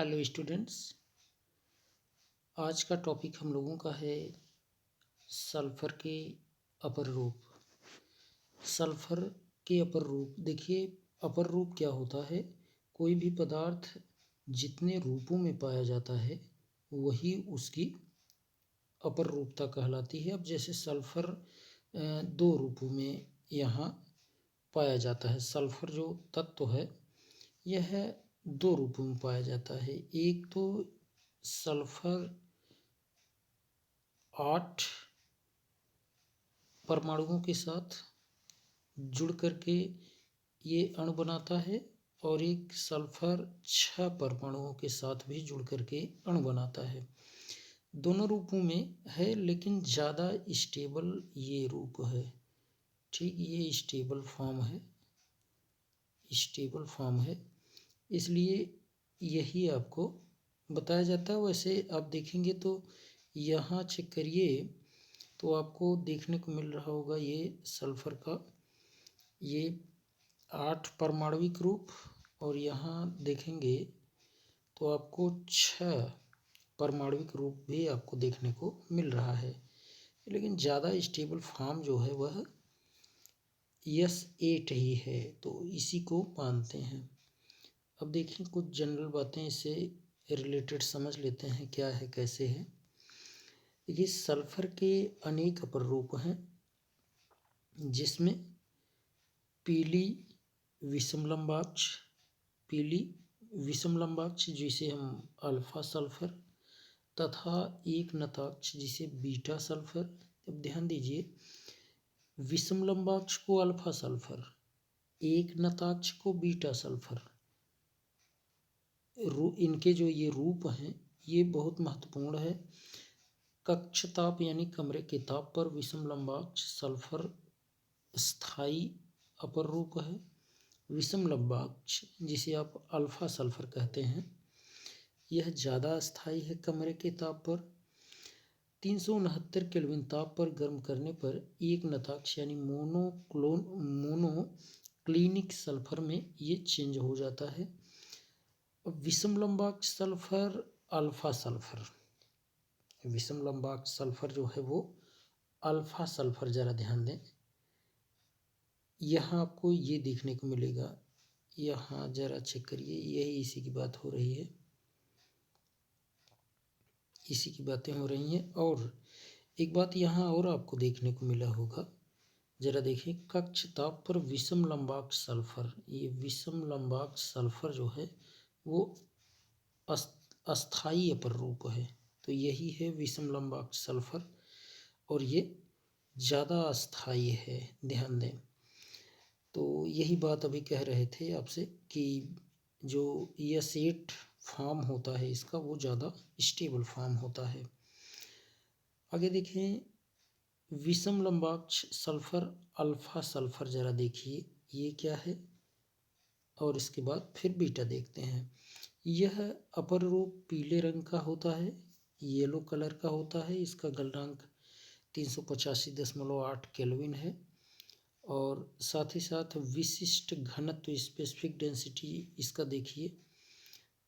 Hello students, आज का topic हम लोगों का है सल्फर के अपर रूप। सल्फर के अपर रूप देखिए, अपर रूप क्या होता है? कोई भी पदार्थ जितने रूपों में पाया जाता है वही उसकी अपर रूपता कहलाती है। अब जैसे सल्फर दो रूपों में यहाँ पाया जाता है। सल्फर जो तत्व है यह दो रूपों में पाया जाता है। एक तो सल्फर 8 परमाणुओं के साथ जुड़ करके ये अणु बनाता है, और एक सल्फर 6 परमाणुओं के साथ भी जुड़ करके अणु बनाता है। दोनों रूपों में है, लेकिन ज़्यादा स्टेबल ये रूप है। ठीक, ये स्टेबल फॉर्म है, इसलिए यही आपको बताया जाता है। वैसे आप देखेंगे तो यहाँ चेक करिए तो आपको देखने को मिल रहा होगा ये सल्फर का ये 8 परमाणविक रूप, और यहाँ देखेंगे तो आपको 6 परमाणविक रूप भी आपको देखने को मिल रहा है। लेकिन ज़्यादा स्टेबल फॉर्म जो है वह S8 ही है, तो इसी को मानते हैं। अब देखिए कुछ जनरल बातें इससे रिलेटेड समझ लेते हैं, क्या है कैसे है। देखिए सल्फर के अनेक अपर रूप हैं, जिसमें पीली विषमलंबाक्ष जिसे हम अल्फा सल्फर, तथा एक नताक्ष जिसे बीटा सल्फर। अब ध्यान दीजिए, विषमलंबाक्ष को अल्फा सल्फर, एक नताक्ष को बीटा सल्फर, इनके जो ये रूप हैं ये बहुत महत्वपूर्ण है। कक्ष ताप यानी कमरे के ताप पर विषमलंबाक्ष सल्फर स्थायी अपर रूप है। विषमलंबाक्ष जिसे आप अल्फा सल्फर कहते हैं, यह ज़्यादा स्थायी है कमरे के ताप पर। 369 केल्विन ताप पर गर्म करने पर एक नताक्ष यानी मोनोक्लिनिक सल्फर में ये चेंज हो जाता है। अब विषमलंबाक्ष सल्फर अल्फा सल्फर, विषमलंबाक्ष सल्फर जो है वो अल्फा सल्फर, जरा ध्यान दें, यहाँ आपको ये देखने को मिलेगा। यहाँ जरा चेक करिए, यही इसी की बात हो रही है, इसी की बातें हो रही हैं। और एक बात यहाँ और आपको देखने को मिला होगा, जरा देखिए, कक्ष ताप पर विषमलंबाक्ष सल्फर, ये विषमलंबाक्ष सल्फर जो है वो अस्थायी अपर रूप है, तो यही है विषमलंबाक्ष सल्फर, और ये ज़्यादा अस्थायी है, ध्यान दें। तो यही बात अभी कह रहे थे आपसे कि जो S8 फॉर्म होता है इसका वो ज़्यादा स्टेबल फॉर्म होता है। आगे देखें, विषमलंबाक्ष सल्फर अल्फा सल्फर, जरा देखिए ये क्या है, और इसके बाद फिर बीटा देखते हैं। यह अपर रूप पीले रंग का होता है, येलो कलर का होता है। इसका गलनांक 385.8 केल्विन है, और साथ ही साथ विशिष्ट घनत्व स्पेसिफिक डेंसिटी इसका देखिए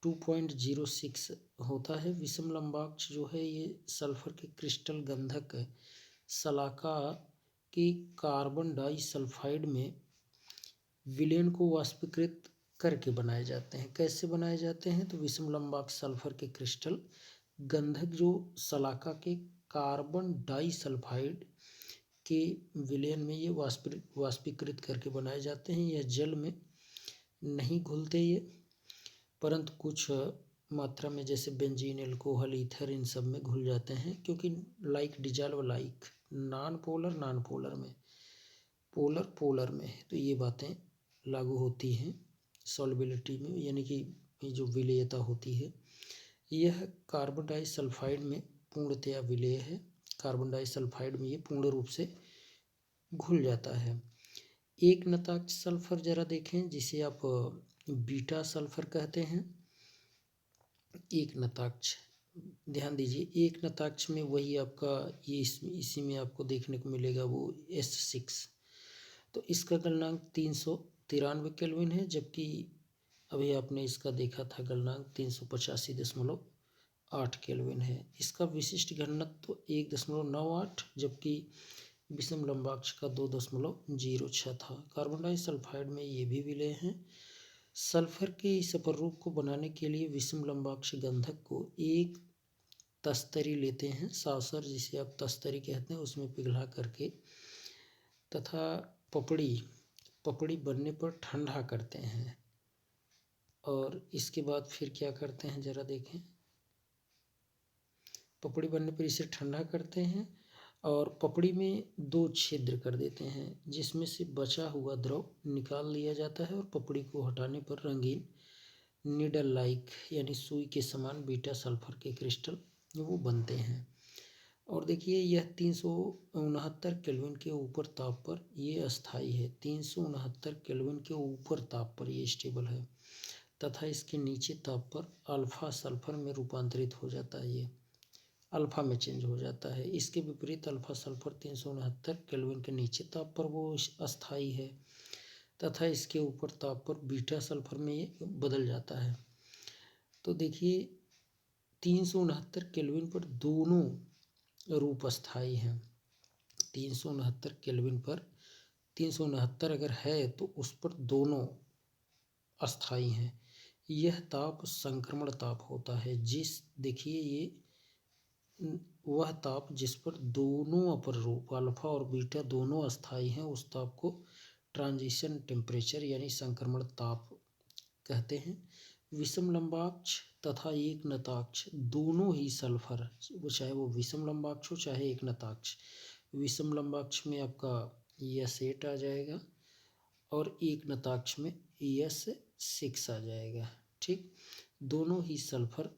2.06 होता है। विषमलंबाक्ष जो है ये सल्फर के क्रिस्टल गंधक शलाका के कार्बन डाइसल्फाइड में विलयन को वाष्पीकृत करके बनाए जाते हैं। कैसे बनाए जाते हैं? तो विषमलंबाक्ष सल्फर के क्रिस्टल गंधक जो शलाका के कार्बन डाइसल्फाइड के विलयन में ये वाष्पीकृत करके बनाए जाते हैं। यह जल में नहीं घुलते ये, परंतु कुछ मात्रा में जैसे बेंजीन, अल्कोहल, ईथर, इन सब में घुल जाते हैं, क्योंकि डिजॉल्व लाइक नॉन पोलर में, पोलर में, तो ये बातें लागू होती हैं सॉल्युबिलिटी में, यानी कि जो विलेयता होती है। यह कार्बन डाइसल्फाइड में पूर्णतया विलेय है। कार्बन डाइसल्फाइड में ये पूर्ण रूप से घुल जाता है। एक नताक्ष सल्फर जरा देखें, जिसे आप बीटा सल्फर कहते हैं। एक नताक्ष, ध्यान दीजिए, एक नताक्ष में वही आपका ये इसी में आपको देखने को मिलेगा वो S6, तो इसका गलनांक 393 केल्विन है, जबकि अभी आपने इसका देखा था गलनांक 385.8 केल्विन है। इसका विशिष्ट घनत्व 1.98, जबकि विषम लंबाक्ष का 2.06 था। कार्बन डाइसल्फाइड में ये भी विलय हैं। सल्फर के इस अपरूप को बनाने के लिए विषम लंबाक्ष गंधक को एक तस्तरी लेते हैं, सासर जिसे आप तस्तरी कहते हैं, उसमें पिघला करके तथा पपड़ी बनने पर ठंडा करते हैं। और इसके बाद फिर क्या करते हैं जरा देखें। पपड़ी बनने पर इसे ठंडा करते हैं और पपड़ी में 2 छिद्र कर देते हैं, जिसमें से बचा हुआ द्रव निकाल लिया जाता है और पपड़ी को हटाने पर रंगीन नीडल लाइक यानी सुई के समान बीटा सल्फर के क्रिस्टल वो बनते हैं। और देखिए यह 369 केल्विन के ऊपर ताप पर ये अस्थाई है। 369 केल्विन के ऊपर ताप पर ये स्टेबल है तथा इसके नीचे ताप पर अल्फा सल्फर में रूपांतरित हो जाता है, ये अल्फा में चेंज हो जाता है। इसके विपरीत अल्फा सल्फर 369 केल्विन के नीचे ताप पर वो अस्थाई है तथा इसके ऊपर ताप पर बीटा सल्फर में ये बदल जाता है। तो देखिए 369 केल्विन पर दोनों रूप अस्थाई हैं। 369 केल्विन पर 369 अगर है तो उस पर दोनों अस्थाई हैं। यह ताप संक्रमण ताप होता है। देखिए ये वह ताप जिस पर दोनों अपर रूप अल्फा और बीटा दोनों अस्थाई हैं, उस ताप को ट्रांजिशन टेम्परेचर यानी संक्रमण ताप कहते हैं। विषम लंबाक्ष तथा एक नताक्ष दोनों ही सल्फर, चाहे वो विषम लंबाक्ष हो चाहे एक नताक्ष, विषम लंबाक्ष में आपका S8 आ जाएगा और एक नताक्ष में S6 आ जाएगा। ठीक, दोनों ही सल्फर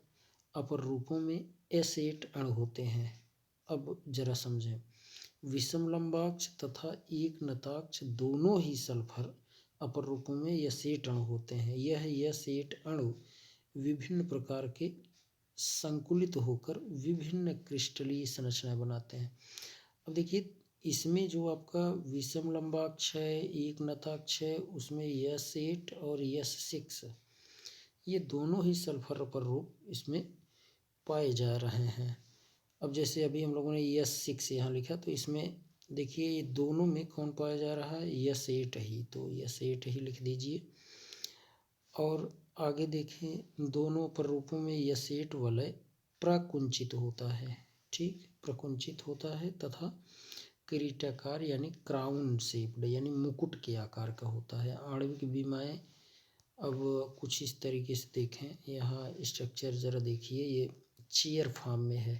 अपर रूपों में S8 अणु होते हैं। अब जरा समझें, विषम लंबाक्ष तथा एक नताक्ष दोनों ही सल्फर अपर रूपों में S8 अणु होते हैं। यह S8 अणु विभिन्न प्रकार के संकुलित होकर विभिन्न क्रिस्टलीय संरचनाएं बनाते हैं। अब देखिए इसमें जो आपका विषम लंबाक्ष है, एक नताक्ष है, उसमें S8 और S6 ये दोनों ही सल्फर अपर रूप इसमें पाए जा रहे हैं। अब जैसे अभी हम लोगों ने S6 यहाँ लिखा, तो इसमें देखिए ये दोनों में कौन पाया जा रहा है, S8 ही, तो S8 ही लिख दीजिए। और आगे देखें, दोनों प्ररूपों में S8 वलय प्रकुंचित होता है। ठीक, प्रकुंचित होता है तथा किरीटाकार यानी क्राउन शेप्ड यानी मुकुट के आकार का होता है। आणविक विमाएँ अब कुछ इस तरीके से देखें, यहाँ स्ट्रक्चर ज़रा देखिए, ये चेयर फॉर्म में है।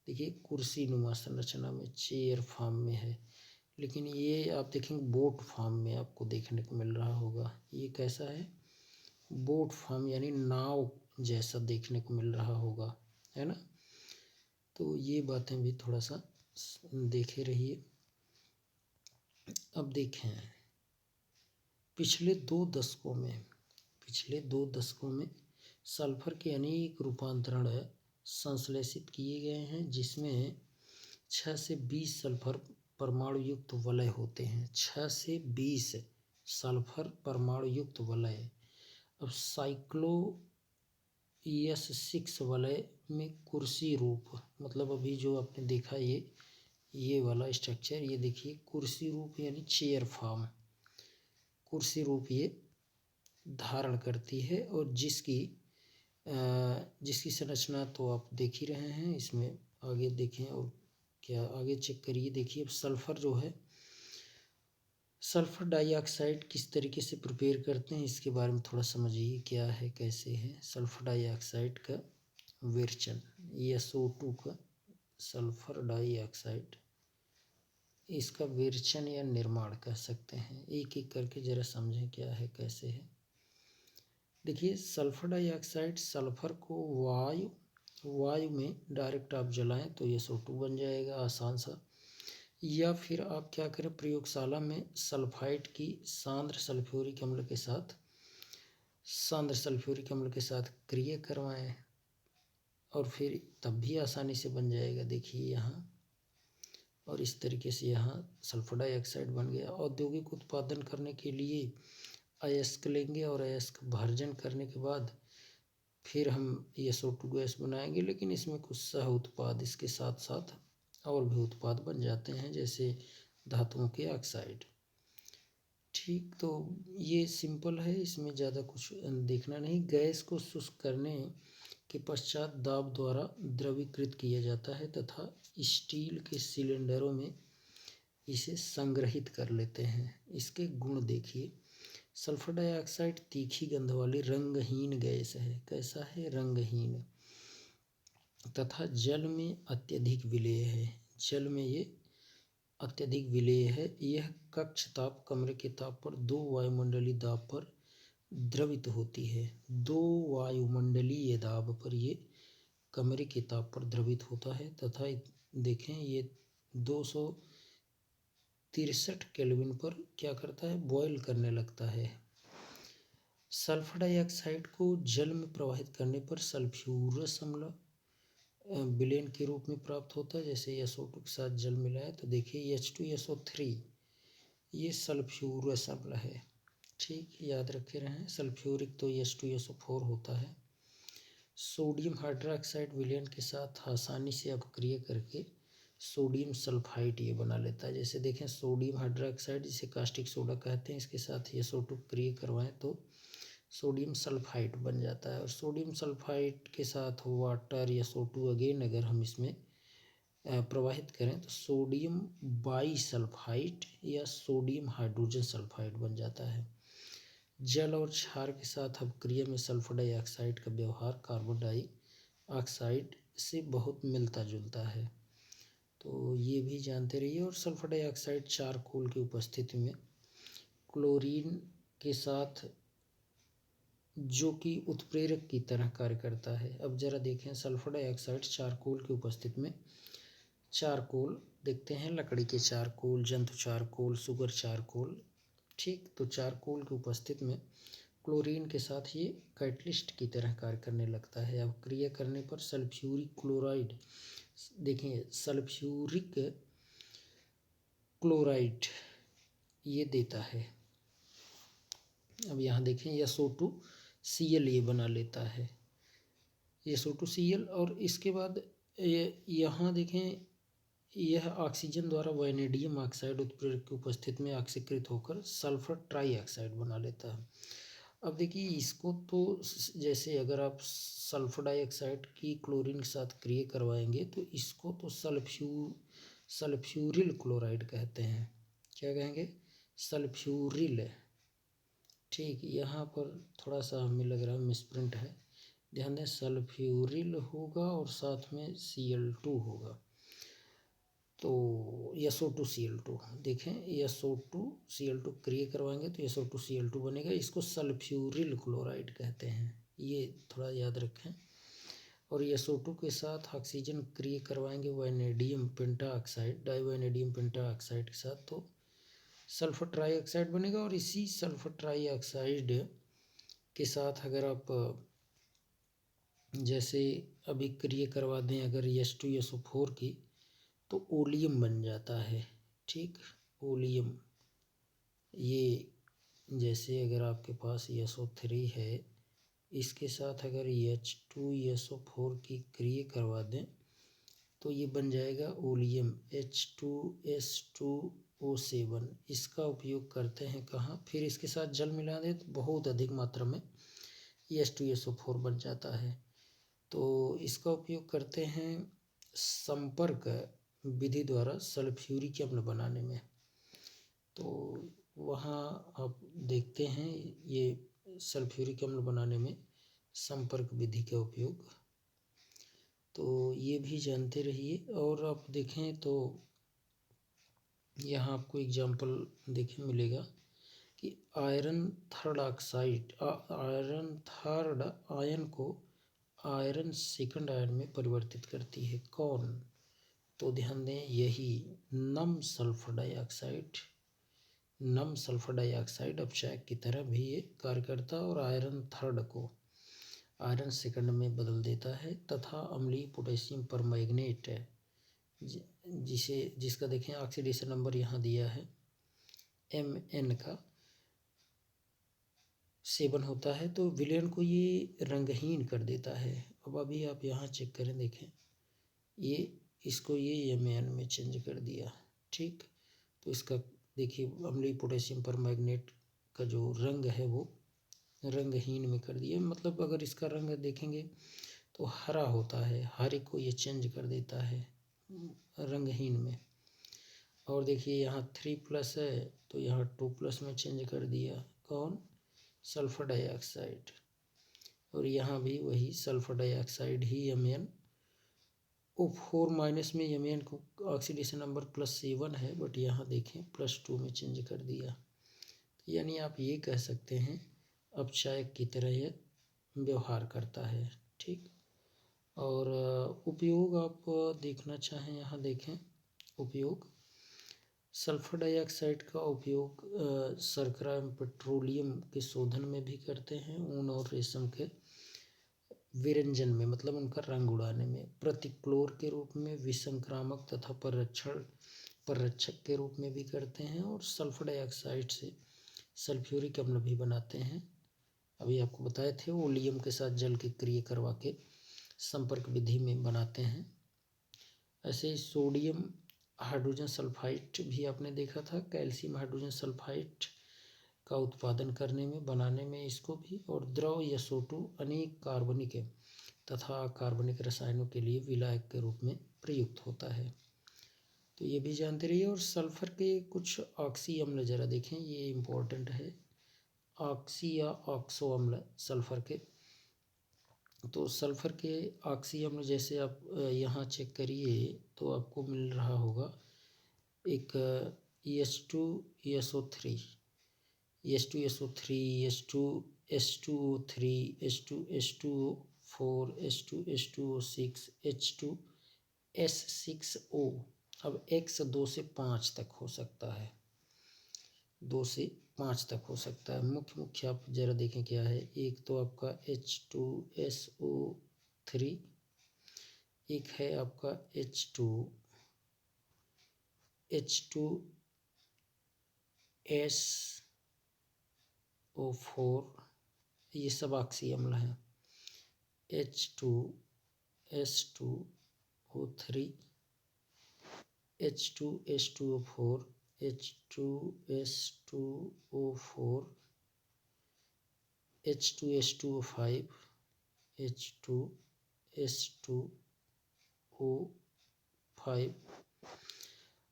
देखिए कुर्सी नुमा संरचना में चेयर फॉर्म में है, लेकिन ये आप देखेंगे बोट फॉर्म में आपको देखने को मिल रहा होगा। ये कैसा है, बोट फॉर्म यानी नाव जैसा देखने को मिल रहा होगा, है ना। तो ये बातें भी थोड़ा सा देखे रहिए। अब देखें पिछले दो दशकों में सल्फर के अनेक रूपांतरण संश्लेषित किए गए हैं, जिसमें 6 से 20 सल्फर परमाणु युक्त वलय होते हैं। 6 से 20 सल्फर परमाणु युक्त वलय। अब साइक्लो S6 वलय में कुर्सी रूप, मतलब अभी जो आपने देखा ये वाला स्ट्रक्चर, ये देखिए कुर्सी रूप यानी चेयर फॉर्म, कुर्सी रूप ये धारण करती है। और जिसकी संरचना तो आप देख ही रहे हैं। इसमें आगे देखें और क्या आगे चेक करिए। देखिए अब सल्फ़र जो है, सल्फ़र डाइऑक्साइड किस तरीके से प्रिपेयर करते हैं इसके बारे में थोड़ा समझिए, क्या है कैसे है। सल्फ़र डाइऑक्साइड का विरचन, SO2 का सल्फ़र डाइऑक्साइड, इसका विरचन या निर्माण कह सकते हैं। एक एक करके ज़रा समझें क्या है कैसे है। देखिए सल्फ़र डाइऑक्साइड, सल्फ़र को वायु में डायरेक्ट आप जलाएं तो SO2 बन जाएगा आसान सा, या फिर आप क्या करें, प्रयोगशाला में सल्फाइड की सांद्र सल्फ्यूरिक अम्ल के साथ क्रिया करवाएं और फिर तब भी आसानी से बन जाएगा। देखिए यहाँ, और इस तरीके से यहाँ सल्फर डाइऑक्साइड बन गया। औद्योगिक उत्पादन करने के लिए अयस्क लेंगे और अयस्क भर्जन करने के बाद फिर हम SO2 गैस बनाएंगे, लेकिन इसमें कुछ सह उत्पाद इसके साथ साथ और भी उत्पाद बन जाते हैं, जैसे धातुओं के ऑक्साइड। ठीक, तो ये सिंपल है, इसमें ज़्यादा कुछ देखना नहीं। गैस को शुष्क करने के पश्चात दाब द्वारा द्रवीकृत किया जाता है तथा स्टील के सिलेंडरों में इसे संग्रहित कर लेते हैं। इसके गुण देखिए। सल्फर डाइऑक्साइड तीखी गंध वाली रंगहीन गैस है। कैसा है? रंगहीन। तथा जल में अत्यधिक विलेय है। जल में ये अत्यधिक विलेय है। यह कक्ष ताप कमरे के ताप पर 2 वायुमंडलीय दाब पर द्रवित होती है। 2 वायुमंडलीय दाब पर ये कमरे के ताप पर द्रवित होता है तथा देखें ये 263 केल्विन पर क्या करता है? बॉयल करने लगता है। सल्फर डाइऑक्साइड को जल में प्रवाहित करने पर सल्फ्यूरस अम्ल विलेन के रूप में प्राप्त होता है। जैसे SO2 के साथ जल मिलाए तो देखिए H2SO3 ये सल्फ्यूरस अम्ल है। ठीक, याद रखे रहें। सल्फ्यूरिक तो H2SO4 होता है। सोडियम हाइड्रोक्साइड विलेन के साथ आसानी से अपक्रिय करके सोडियम सल्फाइड ये बना लेता है। जैसे देखें सोडियम हाइड्रोक्साइड जिसे कास्टिक सोडा कहते हैं, इसके साथ SO2 क्रिया करवाएं तो सोडियम सल्फाइड बन जाता है। और सोडियम सल्फाइड के साथ वाटर SO2 अगेन अगर हम इसमें प्रवाहित करें तो सोडियम बाईसल्फाइड या सोडियम हाइड्रोजन सल्फाइड बन जाता है। जल और क्षार के साथ अपक्रिया में सल्फर डाइऑक्साइड का व्यवहार कार्बन डाइऑक्साइड से बहुत मिलता जुलता है, तो ये भी जानते रहिए। और सल्फर डाइऑक्साइड चारकोल की उपस्थिति में क्लोरीन के साथ जो कि उत्प्रेरक की तरह कार्य करता है। अब जरा देखें सल्फर डाइऑक्साइड चारकोल की उपस्थिति में, चारकोल देखते हैं, लकड़ी के चारकोल, जंतु चारकोल, सुगर चारकोल। ठीक, तो चारकोल की उपस्थिति में क्लोरीन के साथ ये कैटलिस्ट की तरह कार्य करने लगता है। अब क्रिया करने पर सल्फ्यूरिक क्लोराइड, देखिए सल्फ्यूरिक क्लोराइड ये देता है। अब यहाँ देखें SO2Cl ये बना लेता है, SO2Cl। और इसके बाद यहाँ देखें यह ऑक्सीजन द्वारा वैनेडियम ऑक्साइड उत्प्रेरक की उपस्थिति में ऑक्सीकृत होकर सल्फर ट्राईऑक्साइड बना लेता है। अब देखिए इसको तो जैसे अगर आप सल्फर डाइऑक्साइड की क्लोरीन के साथ क्रिया करवाएंगे तो इसको तो सल्फ्यूरिल क्लोराइड कहते हैं। क्या कहेंगे? सल्फ्यूरिल। ठीक, यहाँ पर थोड़ा सा हमें लग रहा है मिसप्रिंट है, ध्यान दें। सल्फ्यूरिल होगा और साथ में Cl2 होगा, तो SO2Cl2 देखें, SO2Cl2 क्रिया करवाएंगे तो SO2Cl2 बनेगा। इसको सल्फ्यूरिल क्लोराइड कहते हैं, ये थोड़ा याद रखें। और SO2 के साथ ऑक्सीजन क्रिया करवाएंगे वैनेडियम पेंटाऑक्साइड, डाइवैनेडियम पेंटाऑक्साइड के साथ, तो सल्फर ट्राईऑक्साइड बनेगा। और इसी सल्फर ट्राईऑक्साइड के साथ अगर आप जैसे अभी क्रिया करवा दें अगर H2SO4 की, तो ओलियम बन जाता है। ठीक, ओलियम ये जैसे अगर आपके पास SO3 है, इसके साथ अगर H2SO4 की क्रिया करवा दें तो ये बन जाएगा ओलियम H2S2O7। इसका उपयोग करते हैं कहाँ? फिर इसके साथ जल मिला दें तो बहुत अधिक मात्रा में H2SO4 बन जाता है, तो इसका उपयोग करते हैं संपर्क विधि द्वारा सल्फ्यूरिक अम्ल बनाने में। तो वहाँ आप देखते हैं ये सल्फ्यूरिक अम्ल बनाने में संपर्क विधि का उपयोग, तो ये भी जानते रहिए। और आप देखें तो यहाँ आपको एग्जाम्पल देखें मिलेगा कि आयरन थर्ड आयन को आयरन सेकंड आयन में परिवर्तित करती है। कौन? तो ध्यान दें यही नम सल्फर डाइऑक्साइड अपचायक की तरह भी ये कार्य करता है और आयरन थर्ड को आयरन सेकंड में बदल देता है। तथा अम्लीय पोटेशियम परमैंगनेट जिसका देखें ऑक्सीडेशन नंबर यहाँ दिया है Mn का, 7 होता है, तो विलेन को ये रंगहीन कर देता है। अब अभी आप यहाँ चेक करें, देखें ये इसको ये Mn में चेंज कर दिया, ठीक। तो इसका देखिए अम्लीय पोटेशियम पर मैग्नेट का जो रंग है वो रंगहीन में कर दिया। मतलब अगर इसका रंग देखेंगे तो हरा होता है, हरे को ये चेंज कर देता है रंगहीन में। और देखिए यहाँ 3+ है तो यहाँ 2+ में चेंज कर दिया, कौन, सल्फर डाइऑक्साइड। और यहाँ भी वही सल्फर डाइऑक्साइड ही Mn O4- में Mn को ऑक्सीडेशन नंबर +7 है, बट यहाँ देखें +2 में चेंज कर दिया। तो यानी आप ये कह सकते हैं अपचायक की तरह ये व्यवहार करता है, ठीक। और उपयोग आप देखना चाहें, यहाँ देखें उपयोग, सल्फर डाइऑक्साइड का उपयोग शर्करा एवं पेट्रोलियम के शोधन में भी करते हैं, ऊन और रेशम के विरंजन में, मतलब उनका रंग उड़ाने में, प्रतिक्लोर के रूप में, विसंक्रामक तथा पररक्षक के रूप में भी करते हैं, और सल्फर डाइऑक्साइड से सल्फ्यूरिक अम्ल भी बनाते हैं। अभी आपको बताए थे ओलियम के साथ जल की क्रिया करवा के संपर्क विधि में बनाते हैं। ऐसे ही सोडियम हाइड्रोजन सल्फाइड भी आपने देखा था, कैल्शियम हाइड्रोजन सल्फाइड का उत्पादन करने में, बनाने में इसको भी, और द्रव या SO2 अनेक कार्बनिक तथा अकार्बनिक रसायनों के लिए विलायक के रूप में प्रयुक्त होता है। तो ये भी जानते रहिए। और सल्फर के कुछ ऑक्सी अम्ल जरा देखें, ये इम्पोर्टेंट है, ऑक्सी या ऑक्सो अम्ल सल्फर के। तो सल्फर के ऑक्सी अम्ल जैसे आप यहाँ चेक करिए तो आपको मिल रहा होगा एक H2SO3, H2SO3, H2S2O3, H2S2O4, H2S2O6, H2S6O। अब X 2 से 5 तक हो सकता है, 2 से 5 तक हो सकता है। मुख्य मुख्य आप जरा देखें क्या है। एक तो आपका H2SO3, एक है आपका H2SO4, ये सब ऑक्सी अम्ल हैं। H2S2O3, H2S2O4, H2S2O4, H2S2O5, H2S2O5,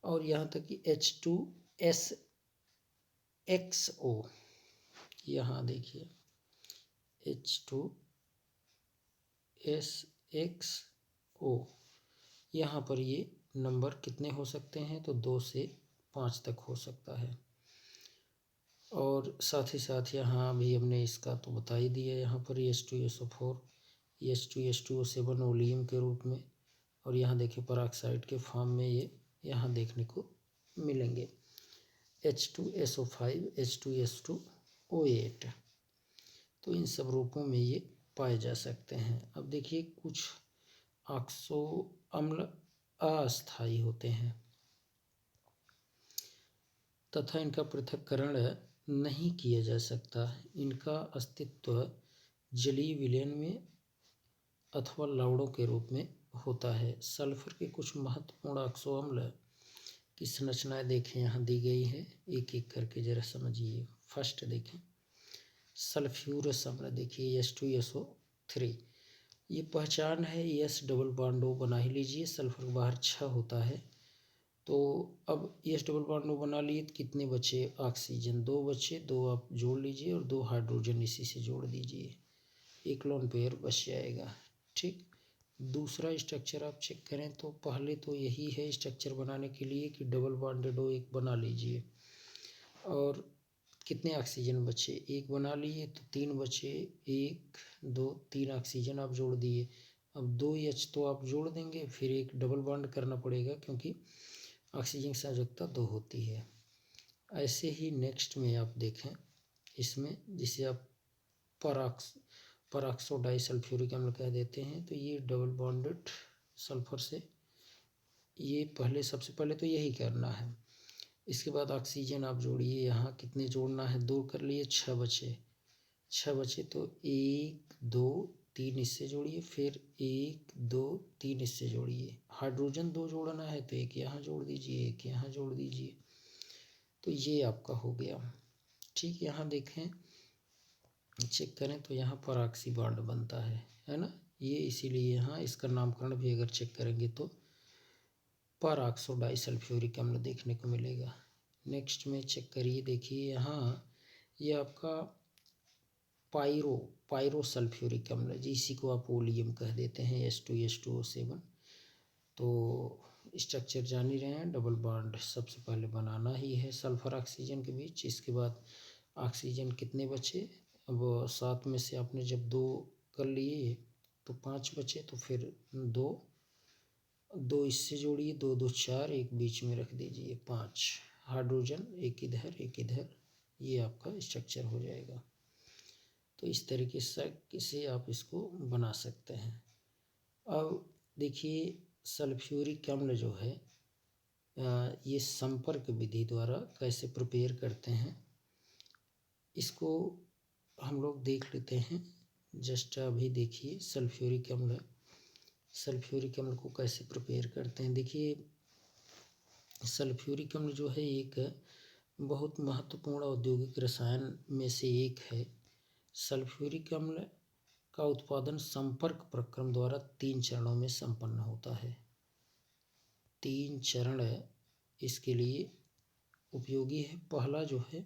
और यहाँ तक कि H2SXO। यहाँ देखिए H2SXO, यहाँ पर ये नंबर कितने हो सकते हैं, तो 2 से 5 तक हो सकता है। और साथ ही साथ यहाँ भी हमने इसका तो बता ही दिया, यहाँ पर H2SO4, H2S2O7 ओलियम के रूप में, और यहाँ देखिए पराक्साइड के फॉर्म में ये यहाँ देखने को मिलेंगे, H2SO5, H2S2O8। तो इन सब रूपों में ये पाए जा सकते हैं। अब देखिए कुछ ऑक्सो अम्ल अस्थायी होते हैं तथा इनका पृथक्करण नहीं किया जा सकता। इनका अस्तित्व जलीय विलयन में अथवा लवणों के रूप में होता है। सल्फर के कुछ महत्वपूर्ण ऑक्सो अम्ल की संरचनाएं देखें, यहाँ दी गई है, एक एक करके जरा समझिए। फर्स्ट देखें सल्फ्यूरस अम्ल, देखिए H2SO3, ये पहचान है S डबल बॉन्ड O बना ही लीजिए, सल्फर बाहर 6 होता है। तो अब S डबल बॉन्ड O बना लिए, कितने बचे, ऑक्सीजन 2 बचे, 2 आप जोड़ लीजिए और 2 हाइड्रोजन इसी से जोड़ दीजिए, एक लोन पेयर बच जाएगा, ठीक। दूसरा स्ट्रक्चर आप चेक करें तो पहले तो यही है स्ट्रक्चर बनाने के लिए कि डबल बॉन्डेड O एक बना लीजिए, और कितने ऑक्सीजन बचे, एक बना लिए तो 3 बचे, 1 2 3 ऑक्सीजन आप जोड़ दिए। अब 2 H तो आप जोड़ देंगे, फिर एक डबल बॉन्ड करना पड़ेगा क्योंकि ऑक्सीजन की संयोजकता 2 होती है। ऐसे ही नेक्स्ट में आप देखें, इसमें जिसे आप पराक्सो डाइसल्फ्यूरिक अम्ल कह देते हैं, तो ये डबल बॉन्डेड सल्फर से, ये पहले सबसे पहले तो यही करना है। इसके बाद ऑक्सीजन आप जोड़िए, यहाँ कितने जोड़ना है, 2 कर लिए, 6 बचे, 6 बचे तो 1 2 3 इससे जोड़िए, फिर 1 2 3 इससे जोड़िए। हाइड्रोजन 2 जोड़ना है तो एक यहाँ जोड़ दीजिए, एक यहाँ जोड़ दीजिए, तो ये आपका हो गया। ठीक, यहाँ देखें, चेक करें तो यहाँ पर ऑक्सी बॉन्ड बनता है ना, ये इसीलिए यहाँ इसका नामकरण भी अगर चेक करेंगे तो पर ऑक्सो डाइसल्फ्यूरिक अम्ल देखने को मिलेगा। नेक्स्ट में चेक करिए, देखिए यहाँ ये आपका पायरो सल्फ्यूरिक अम्ल, इसी को आप ओलियम कह देते हैं, H2H2O7। तो स्ट्रक्चर जान ही रहे हैं, डबल बॉन्ड सबसे पहले बनाना ही है सल्फर ऑक्सीजन के बीच। इसके बाद ऑक्सीजन कितने बचे, अब 7 में से आपने जब 2 कर लिए तो 5 बचे, तो फिर 2 2 इससे जोड़िए, 2 2 4, एक बीच में रख दीजिए, 5 हाइड्रोजन, एक इधर एक इधर, ये आपका स्ट्रक्चर हो जाएगा। तो इस तरीके से आप इसको बना सकते हैं। अब देखिए सल्फ्यूरिक अम्ल जो है ये संपर्क विधि द्वारा कैसे प्रिपेयर करते हैं, इसको हम लोग देख लेते हैं। जस्ट अभी देखिए सल्फ्यूरिक अम्ल को कैसे प्रिपेयर करते हैं। देखिए सल्फ्यूरिक अम्ल जो है एक बहुत महत्वपूर्ण औद्योगिक रसायन में से एक है। सल्फ्यूरिक अम्ल का उत्पादन संपर्क प्रक्रम द्वारा 3 चरणों में संपन्न होता है। 3 चरण इसके लिए उपयोगी है। पहला जो है,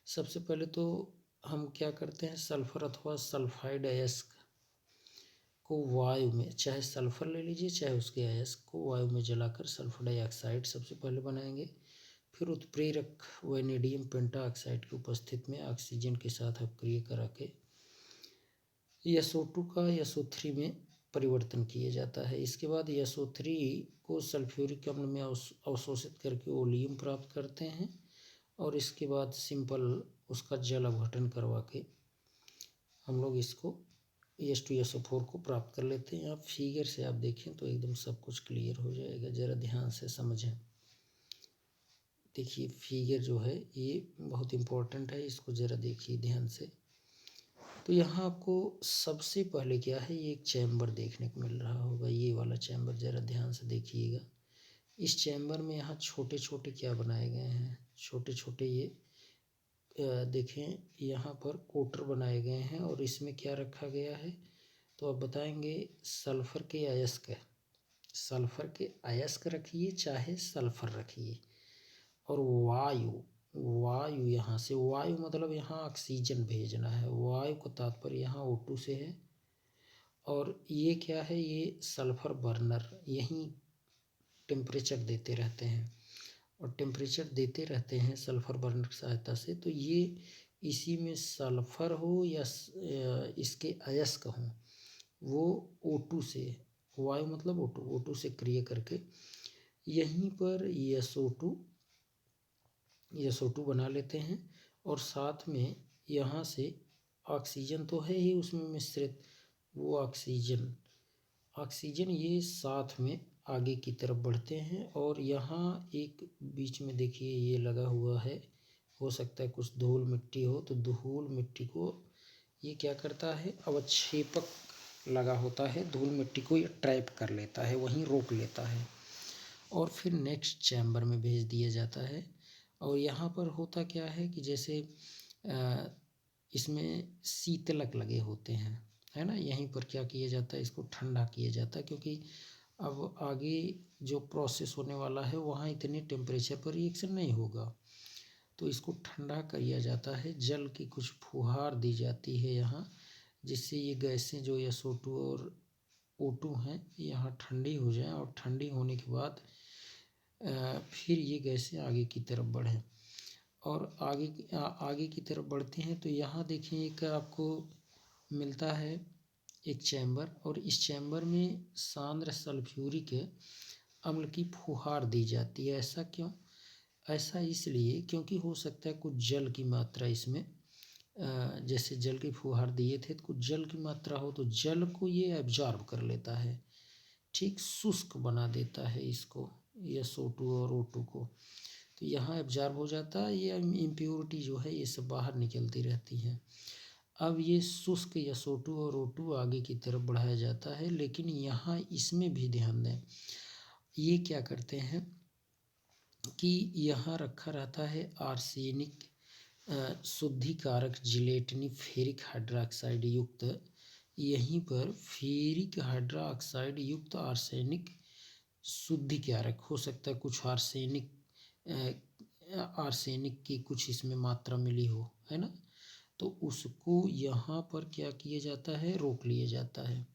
सबसे पहले तो हम क्या करते हैं, सल्फर अथवा सल्फाइड अयस्क को वायु में, चाहे सल्फर ले लीजिए चाहे उसके अयस्क को वायु में जलाकर सल्फर डाइऑक्साइड सबसे पहले बनाएंगे। फिर उत्प्रेरक वैनेडियम पेंटाऑक्साइड की उपस्थिति में ऑक्सीजन के साथ अपक्रिय करा के SO2 का SO3 में परिवर्तन किया जाता है। इसके बाद SO3 को सल्फ्यूरिक अम्ल में अवशोषित करके ओलियम प्राप्त करते हैं, और इसके बाद सिंपल उसका जल अपघटन करवा के हम लोग इसको H2SO4 को प्राप्त कर लेते हैं। आप फिगर से आप देखें तो एकदम सब कुछ क्लियर हो जाएगा, ज़रा ध्यान से समझें। देखिए फिगर जो है ये बहुत इम्पोर्टेंट है, इसको ज़रा देखिए ध्यान से। तो यहाँ आपको सबसे पहले क्या है, ये एक चैम्बर देखने को मिल रहा होगा, ये वाला चैम्बर, ज़रा ध्यान से देखिएगा। इस चैम्बर में यहाँ छोटे छोटे क्या बनाए गए हैं, छोटे छोटे ये देखें, यहाँ पर कोटर बनाए गए हैं, और इसमें क्या रखा गया है तो आप बताएंगे, सल्फ़र के अयस्क रखिए चाहे सल्फ़र रखिए, और वायु यहाँ से, वायु मतलब यहाँ ऑक्सीजन भेजना है, वायु का तात्पर्य यहाँ O2 से है। और ये क्या है, ये सल्फ़र बर्नर यहीं टेम्परेचर देते रहते हैं, और टेम्परेचर देते रहते हैं सल्फ़र बर्नर की सहायता से। तो ये इसी में सल्फ़र हो या इसके अयस्क हों, वो O2 से, वायु मतलब O2 से क्रिया करके यहीं पर SO2 बना लेते हैं, और साथ में यहाँ से ऑक्सीजन तो है ही उसमें मिश्रित, वो ऑक्सीजन ये साथ में आगे की तरफ बढ़ते हैं। और यहाँ एक बीच में देखिए ये लगा हुआ है, हो सकता है कुछ धूल मिट्टी हो, तो धूल मिट्टी को ये क्या करता है, अवक्षेपक लगा होता है, धूल मिट्टी को ये ट्रैप कर लेता है, वहीं रोक लेता है, और फिर नेक्स्ट चैम्बर में भेज दिया जाता है। और यहाँ पर होता क्या है कि जैसे इसमें शीतलक लगे होते हैं, है ना, यहीं पर क्या किया जाता है, इसको ठंडा किया जाता है, क्योंकि अब आगे जो प्रोसेस होने वाला है वहाँ इतने टेम्परेचर पर रिएक्शन नहीं होगा, तो इसको ठंडा किया जाता है। जल की कुछ फुहार दी जाती है यहाँ, जिससे ये गैसें जो SO2 और O2 हैं यहाँ ठंडी हो जाएं, और ठंडी होने के बाद फिर ये गैसें आगे की तरफ बढ़ें, और आगे की तरफ बढ़ती हैं। तो यहाँ देखें एक आपको मिलता है एक चैम्बर, और इस चैम्बर में सांद्र सल्फ्यूरिक अम्ल की फुहार दी जाती है। ऐसा क्यों? ऐसा इसलिए क्योंकि हो सकता है कुछ जल की मात्रा इसमें, जैसे जल की फुहार दिए थे तो कुछ जल की मात्रा हो, तो जल को ये एब्जॉर्ब कर लेता है, ठीक, शुष्क बना देता है इसको, SO2 और O2 को, तो यहाँ एब्जॉर्ब हो जाता है, ये इम्प्योरिटी जो है ये सब बाहर निकलती रहती हैं। अब ये शुष्क SO2 और O2 आगे की तरफ बढ़ाया जाता है, लेकिन यहाँ इसमें भी ध्यान दें, ये क्या करते हैं कि यहाँ रखा रहता है आर्सेनिक शुद्धिकारक जिलेटिनी फेरिक हाइड्रोक्साइड युक्त, यहीं पर फेरिक हाइड्रोक्साइड युक्त आर्सेनिक शुद्धिकारक हो सकता है, कुछ आर्सेनिक की कुछ इसमें मात्रा मिली हो, है ना, तो उसको यहाँ पर क्या किया जाता है, रोक लिया जाता है,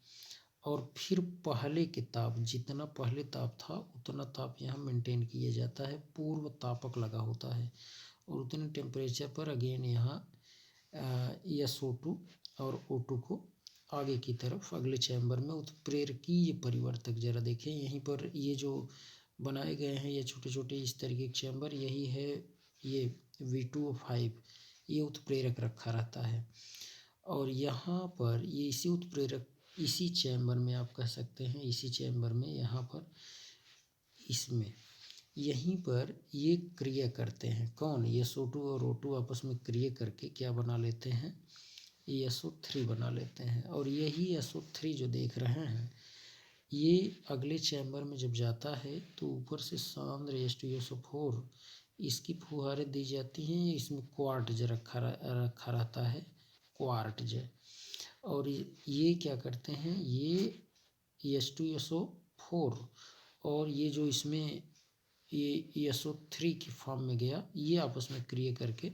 और फिर पहले के ताप, जितना पहले ताप था उतना ताप यहाँ मेंटेन किया जाता है, पूर्व तापक लगा होता है, और उतने टेम्परेचर पर अगेन यहाँ SO2 और O2 को आगे की तरफ अगले चैम्बर में उत्प्रेरकीय परिवर्तक, जरा देखें यहीं पर ये जो बनाए गए हैं ये छोटे छोटे इस तरीके के चैम्बर, यही है ये V2O5, ये उत्प्रेरक रखा रहता है, और यहाँ पर ये इसी उत्प्रेरक, इसी चैम्बर में आप कह सकते हैं, इसी चैम्बर में यहाँ पर इसमें यहीं पर ये क्रिया करते हैं, कौन, SO2 और O2 आपस में क्रिया करके क्या बना लेते हैं, SO3 बना लेते हैं, और यही SO3 जो देख रहे हैं ये अगले चैम्बर में जब जाता है तो ऊपर से सांद्र H2SO4 इसकी फुहारें दी जाती हैं, इसमें क्वार्ट्ज रखा रहता है, क्वार्ट्ज, और ये क्या करते हैं, ये H2SO4 और ये जो इसमें ये SO3 की फॉर्म में गया, ये आपस में क्रिया करके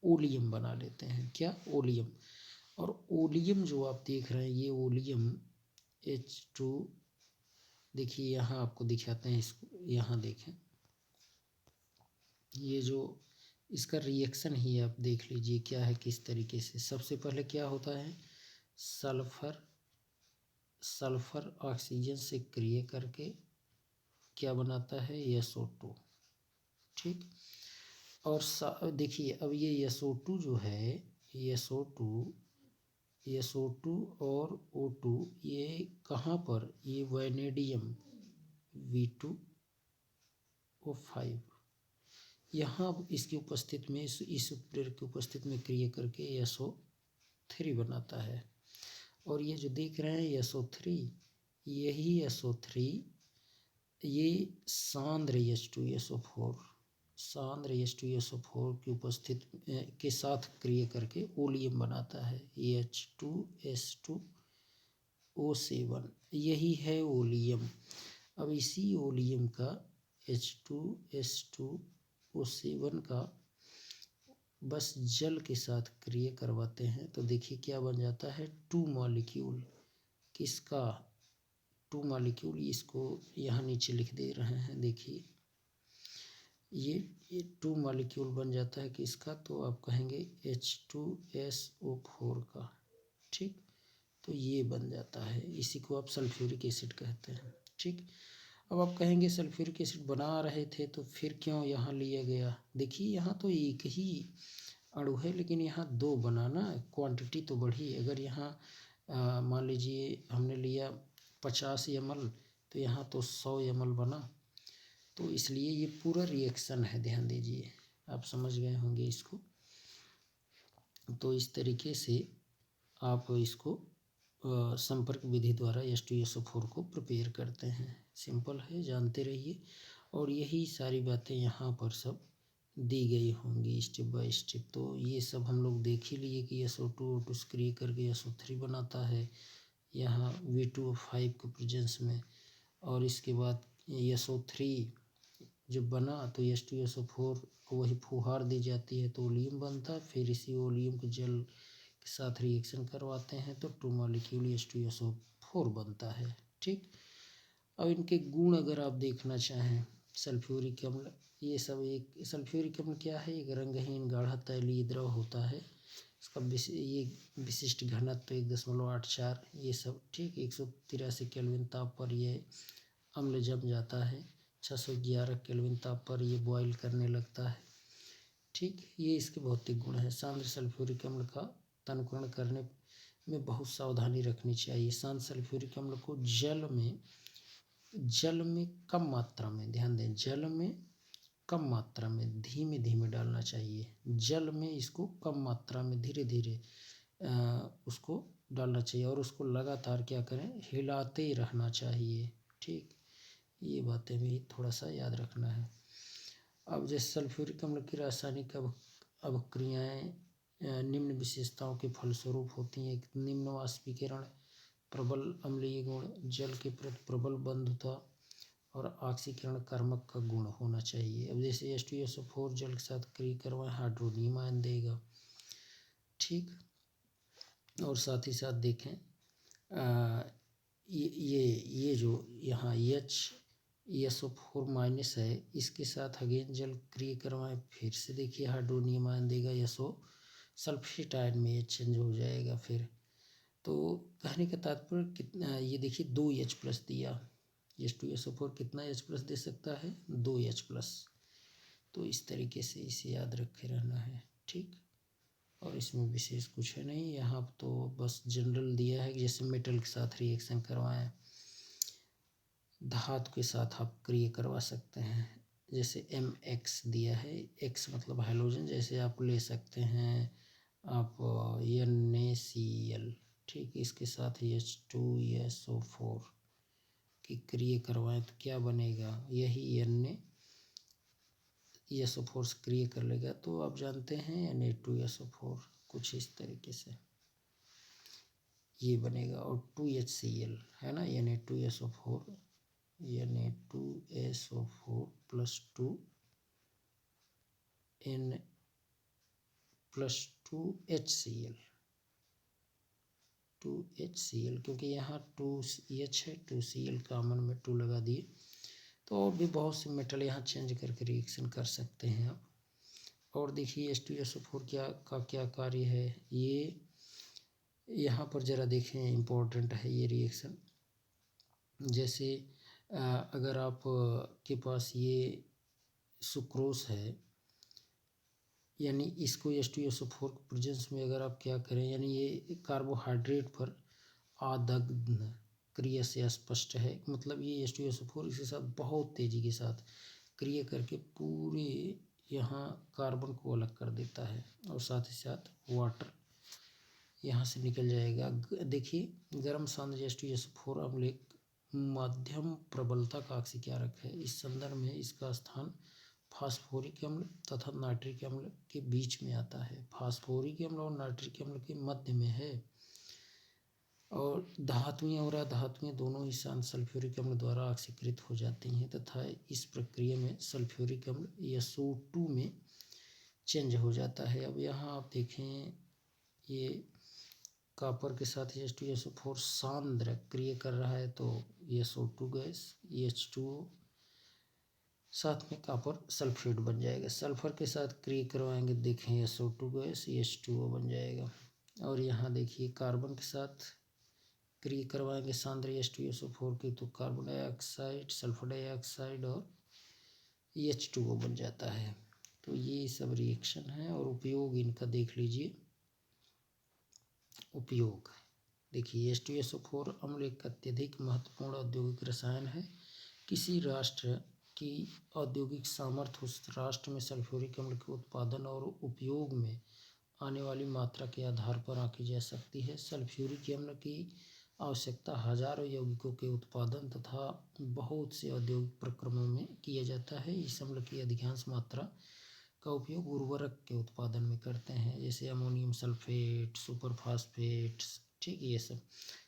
ओलियम बना लेते हैं, क्या, ओलियम, और ओलियम जो आप देख रहे हैं ये ओलियम H2, देखिए यहाँ आपको दिखाते हैं इसको, यहाँ देखें ये जो इसका रिएक्शन ही आप देख लीजिए क्या है, किस तरीके से, सबसे पहले क्या होता है, सल्फर ऑक्सीजन से क्रिया करके क्या बनाता है, SO2, ठीक, और देखिए अब ये SO2 जो है, SO2 और O2 ये कहाँ पर, ये वैनेडियम V2O5 यहाँ इसकी उपस्थिति में, इस उत्प्रेरक की उपस्थिति में क्रिया करके SO3 बनाता है, और ये जो देख रहे हैं SO3, यही SO3 ये सांद्र H2SO4 की उपस्थिति के साथ क्रिया करके ओलियम बनाता है, H2S2O7, यही है ओलियम। अब इसी ओलियम का H2S2O7 का बस जल के साथ क्रिया करवाते हैं तो देखिए क्या बन जाता है, 2 मॉलिक्यूल, किसका, 2 मॉलिक्यूल, इसको यहाँ नीचे लिख दे रहे हैं, देखिए ये 2 मॉलिक्यूल बन जाता है किसका, तो आप कहेंगे H2SO4 का, ठीक, तो ये बन जाता है, इसी को आप सल्फ्यूरिक एसिड कहते हैं, ठीक। अब आप कहेंगे सल्फ्यूरिक एसिड बना रहे थे तो फिर क्यों यहाँ लिया गया, देखिए यहाँ तो एक ही अणु है लेकिन यहाँ 2 बना ना, क्वांटिटी तो बढ़ी, अगर यहाँ मान लीजिए हमने लिया 50 ml तो यहाँ तो 100 ml बना, तो इसलिए ये पूरा रिएक्शन है, ध्यान दीजिए, आप समझ गए होंगे इसको, तो इस तरीके से आप इसको संपर्क विधि द्वारा H2SO4 को प्रिपेयर करते हैं, सिंपल है, जानते रहिए, और यही सारी बातें यहाँ पर सब दी गई होंगी स्टेप बाय स्टेप, तो ये सब हम लोग देख ही लिए कि SO2 O2 क्रिया करके SO3 बनाता है यहाँ V2O5 के प्रेजेंस में, और इसके बाद SO3 जब बना तो H2SO4 को वही फुहार दी जाती है तो ओलियम बनता, फिर इसी ओलियम को जल के साथ रिएक्शन करवाते हैं तो 2 मॉलिक्यूल H2SO4 बनता है, ठीक। अब इनके गुण अगर आप देखना चाहें, सल्फ्यूरिक अम्ल, ये सब एक, सल्फ्यूरिक अम्ल क्या है, एक रंगहीन गाढ़ा तैलीय द्रव होता है, इसका ये विशिष्ट घनत्व 1.84, ये सब, ठीक, 183 केल्विन ताप पर ये अम्ल जम जाता है, 611 केल्विन ताप पर ये बॉयल करने लगता है, ठीक, ये इसके भौतिक गुण हैं। सांद्र सल्फ्यूरिक अम्ल का तनकरण करने में बहुत सावधानी रखनी चाहिए, सांद्र सल्फ्यूरिक अम्ल को जल में कम मात्रा में, ध्यान दें, जल में कम मात्रा में धीमे धीमे डालना चाहिए, जल में इसको कम मात्रा में धीरे धीरे उसको डालना चाहिए और उसको लगातार क्या करें, हिलाते रहना चाहिए। ठीक, ये बातें भी थोड़ा सा याद रखना है। अब जैसे सल्फ्यूरिक अम्ल की रासायनिक अभिक्रियाएँ निम्न विशेषताओं के फलस्वरूप होती हैं। निम्न वाष्पीकरण, प्रबल अम्लीय गुण, जल के प्रति प्रबल बंधुता और ऑक्सीकरण कारक का गुण होना चाहिए। अब जैसे H2SO4 जल के साथ क्रिया करवाएं, हाइड्रोनियम आयन देगा। ठीक, और साथ ही साथ देखें ये जो यहाँ HSO4 माइनस है, इसके साथ अगेन जल क्रिया करवाएं, फिर से देखिए हाइड्रोनियम आयन देगा, SO सल्फेट आयन में चेंज हो जाएगा। फिर तो कहने का तात्पर्य कितना, ये देखिए 2H+ दिया, H2SO4 कितना H+ दे सकता है, 2H+। तो इस तरीके से इसे याद रखे रहना है। ठीक, और इसमें विशेष कुछ है नहीं, यहाँ तो बस जनरल दिया है कि जैसे मेटल के साथ रिएक्शन करवाएं, धातु के साथ आप क्रिया करवा सकते हैं। जैसे MX दिया है, X मतलब हाइड्रोजन, जैसे आप ले सकते हैं आप NaCl। ठीक, इसके साथ H2SO4 की क्रिया करवाएं तो क्या बनेगा, यही NaSO4 से क्रिया कर लेगा तो आप जानते हैं Na2SO4 कुछ इस तरीके से ये बनेगा। और 2HCl है ना, Na2SO4 प्लस 2HCl, क्योंकि यहाँ 2H है, 2Cl कॉमन में 2 लगा दिए। तो और भी बहुत से मेटल यहाँ चेंज करके रिएक्शन कर सकते हैं आप। और देखिए H2SO4 क्या कार्य है, ये यहाँ पर ज़रा देखें, इम्पोर्टेंट है ये रिएक्शन। जैसे अगर आप के पास ये सुक्रोस है, यानी इसको H2SO4 के प्रेजेंस में अगर आप क्या करें, यानी ये कार्बोहाइड्रेट पर आदग्ध क्रिया से स्पष्ट है, मतलब ये H2SO4 इसके साथ बहुत तेज़ी के साथ क्रिया करके पूरे यहाँ कार्बन को अलग कर देता है और साथ ही साथ वाटर यहाँ से निकल जाएगा। देखिए गर्म सांद्र H2SO4 अम्ल एक मध्यम प्रबलता का अक्सीकारक है। इस संदर्भ में इसका स्थान फास्फोरिक अम्ल तथा नाइट्रिक अम्ल के बीच में आता है। फास्फोरिक अम्ल और नाइट्रिक अम्ल के मध्य में है। और धातुएं और अधातुएं दोनों ही सल्फ्यूरिक अम्ल द्वारा ऑक्सीकृत हो जाती हैं तथा इस प्रक्रिया में सल्फ्यूरिक अम्ल SO2 में चेंज हो जाता है। अब यहाँ आप देखें, ये कॉपर के साथ H2SO4 सांद्र क्रिया कर रहा है तो SO2 गैस, H2O, साथ में कॉपर सल्फेट बन जाएगा। सल्फर के साथ क्रिया करवाएंगे, देखें SO2 गैस, H2O बन जाएगा। और यहाँ देखिए कार्बन के साथ क्रिया करवाएंगे सांद्र H2SO4 की तो कार्बन डाइऑक्साइड, सल्फर डाइऑक्साइड और H2O बन जाता है। तो ये सब रिएक्शन है और उपयोग इनका देख लीजिए। उपयोग देखिए, H2SO4 अम्ल एक अत्यधिक महत्वपूर्ण औद्योगिक रसायन है। किसी राष्ट्र की औद्योगिक सामर्थ्य उस राष्ट्र में सल्फ्यूरिक अम्ल के उत्पादन और उपयोग में आने वाली मात्रा के आधार पर आंकी जा सकती है। सल्फ्यूरिक अम्ल की आवश्यकता हजारों यौगिकों के उत्पादन तथा बहुत से औद्योगिक प्रक्रमों में किया जाता है। इस अम्ल की अधिकांश मात्रा का उपयोग उर्वरक के उत्पादन में करते हैं, जैसे अमोनियम सल्फेट, सुपर फास्फेट्स। ठीक, ये सब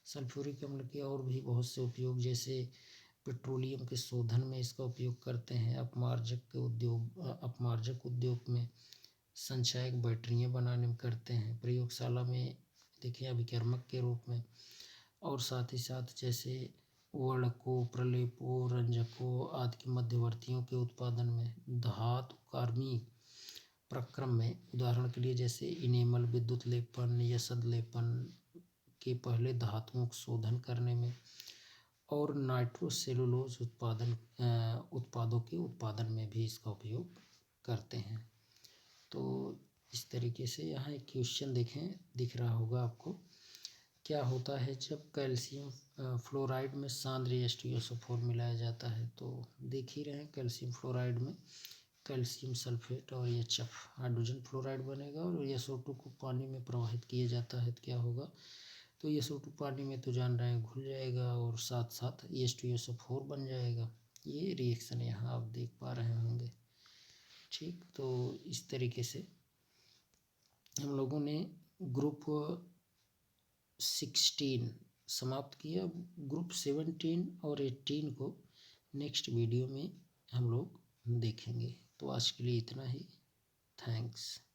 सल्फ्यूरिक अम्ल के और भी बहुत से उपयोग, जैसे पेट्रोलियम के शोधन में इसका उपयोग करते हैं। अपमार्जक उद्योग में संचायक बैटरियाँ बनाने में करते हैं। प्रयोगशाला में देखिए अभिकर्मक के रूप में। और साथ ही साथ जैसे वर्णकों, प्रलेपों, रंजकों आदि के मध्यवर्तियों के उत्पादन में। धातु कार्बनिक प्रक्रम में उदाहरण के लिए जैसे इनेमल विद्युत लेपन, यसद लेपन के पहले धातुओं को शोधन करने में। और नाइट्रोसेलुलोज उत्पादों के उत्पादन में भी इसका उपयोग करते हैं। तो इस तरीके से यहाँ एक क्वेश्चन देखें, दिख रहा होगा आपको। क्या होता है जब कैल्शियम फ्लोराइड में सांद्र H2SO4 मिलाया जाता है, तो देख ही रहे हैं कैल्शियम फ्लोराइड में कैल्शियम सल्फेट और HF हाइड्रोजन फ्लोराइड बनेगा। और SO2 को पानी में प्रवाहित किया जाता है तो क्या होगा, तो SO2 पानी में तो जान रहे हैं घुल जाएगा और साथ साथ H2SO4 बन जाएगा। ये रिएक्शन यहाँ आप देख पा रहे होंगे। ठीक, तो इस तरीके से हम लोगों ने ग्रुप 16 समाप्त किया। ग्रुप 17 और 18 को नेक्स्ट वीडियो में हम लोग देखेंगे। तो आज के लिए इतना ही। थैंक्स।